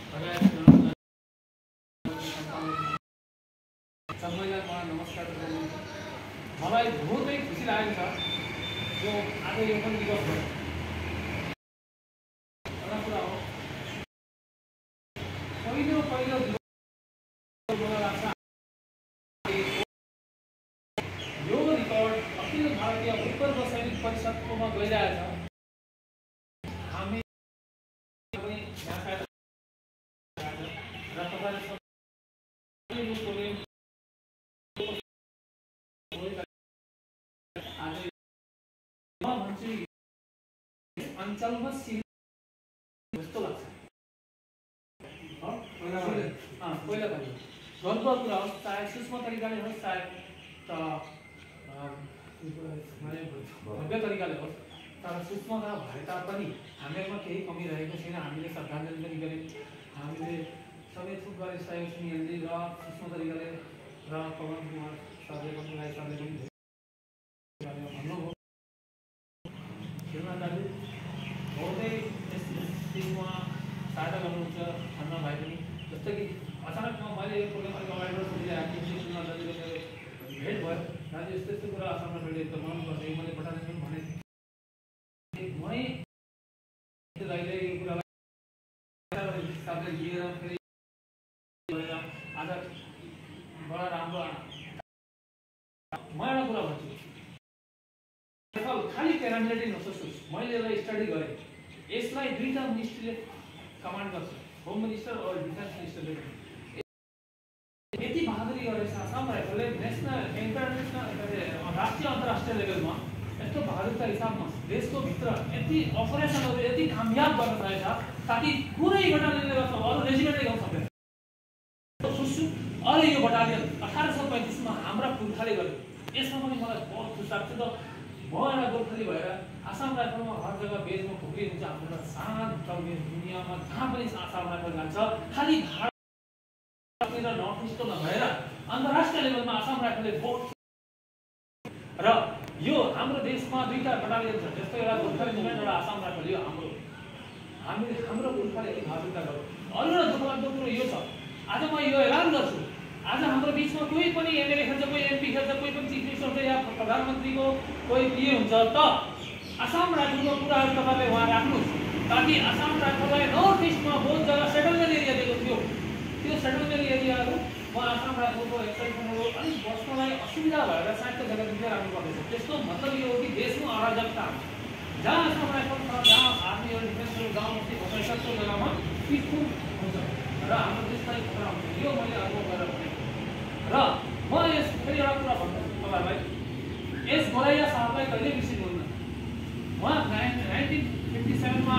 सबैलाई नमस्कार गर्नु मलाई बहुतै खुसी लागेको छ जो आज यो पनि दिवस हो एउटा कुरा हो पहिलो मलाई लाग्छ यो रिकर्ड अखिल भारतीय उत्कर्ष सैनिक परिषदकोमा गइरहेछ हामी पनि अञ्चलमा जस्तो लाग्छ पहिला पनि गर्वको कुरा होस् चाहे सूक्ष्म तरिकाले होस् चाहे भव्य तरिकाले होस् तर सूक्ष्मता भए तापनि हामीहरूमा केही कमी रहेको छैन हामीले श्रद्धाञ्जली पनि गऱ्यौँ हामीले सबै थुप गरिसकेको छौँ यहाँनिर र सूक्ष्म तरिकाले र पवन कुमार सरले पनि राई सरले पनि भन्नुभयो खेलमा दाजु बहुतै यसमा सहायता गर्नुहुन्छ खन्न भाइ पनि जस्तो कि अचानक मैले यो प्रोग्राम अलिक अगाडिबाट सोधिरहेको थिएँ सुनमा दाजुले मेरो भेट भयो दाजु यस्तो यस्तो कुरा आसाममा मैले एकदम मन गर्थेँ मैले पठाएको पनि भने मै दाइले यो कुरालाई हिसाबले लिएर फेरि आज बडा राम्रो म एउटा कुरा भन्छु खाली प्यारामिलिटरी नसोच्नुहोस् मैले यसलाई स्टडी गरेँ यसलाई दुईटा मिनिस्ट्रीले कमान्ड गर्छ होम मिनिस्टर और डिफेन्स मिनिस्टरले यति बहादुरी गरेछ आसाम राइफलले नेसनल इन्टरनेसनल राष्ट्रिय अन्तर्राष्ट्रिय लेभलमा यस्तो बहादुरका हिसाबमा देशको भित्र यति अपरेसनहरू यति कामयाब गर्न सकेछ ताकि कुनै बटालियनले गर्छ अरू रेजिमेन्टले गर्न सक्दैन खुसी अरे यो बटालियन 1835 मा हाम्रा पुर्खाले गरे यसमा पनि मलाई बहुत खुसी लाग्छ त म एउटा गोर्खाली भएर आसाम राइफलमा हर जग्गा बेजमा खुक्री हुन्छ हाम्रो शान चल्ने दुनियाँमा जहाँ पनि आसाम राइफल जान्छ खालि भारत र नर्थ इस्टको नभएर अन्तर्राष्ट्रिय लेभलमा आसाम राइफलले बहुत र यो हाम्रो देशमा दुईटा बटालियन छ जस्तो एउटा गोर्खा रेजिमेन्ट र आसाम राइफल यो हाम्रो पुर्खाले यति बहादुरता गर्यो अरू र दुःखलाग्दो कुरो यो छ आज म यो ऐलान गर्छु आज हाम्रो बीचमा कोही पनि एमएलए खेल्छ कोही एमपी खेल्छ कोही पनि चिफ मिनिस्टर हुन्छ या प्रधानमन्त्रीको कोही पिए हुन्छ त आसाम राइफलको कुराहरू तपाईँले वहाँ राख्नुहोस् ताकि आसाम राइफललाई नर्थ इस्टमा बहुत जग्गा सेटलमेन्ट एरिया दिएको थियो त्यो सेटलमेन्ट एरियाहरू आसाम राइफलको एक्साइटमेन्टहरू अलिक बस्नलाई असुविधा भएर सायद जग्गा दिँदै राख्नु पर्दैछ त्यसको मतलब यो हो कि देशमा अराजकता जहाँ आसाम राइफल छ जहाँ आर्मीहरू डिफेन्सहरू गाउँ बस्ती बसाइसक्यो जग्गामा पिसफुल हुन्छ र हाम्रो देशलाई खतरा हुन्छ यो मैले अनुभव गरेर भनेको र म यस फेरि एउटा कुरा भन्छु तपाईँहरूलाई यस गोराइया साहबलाई कहिले बिर्सिनु हुन्न उहाँ 1957 मा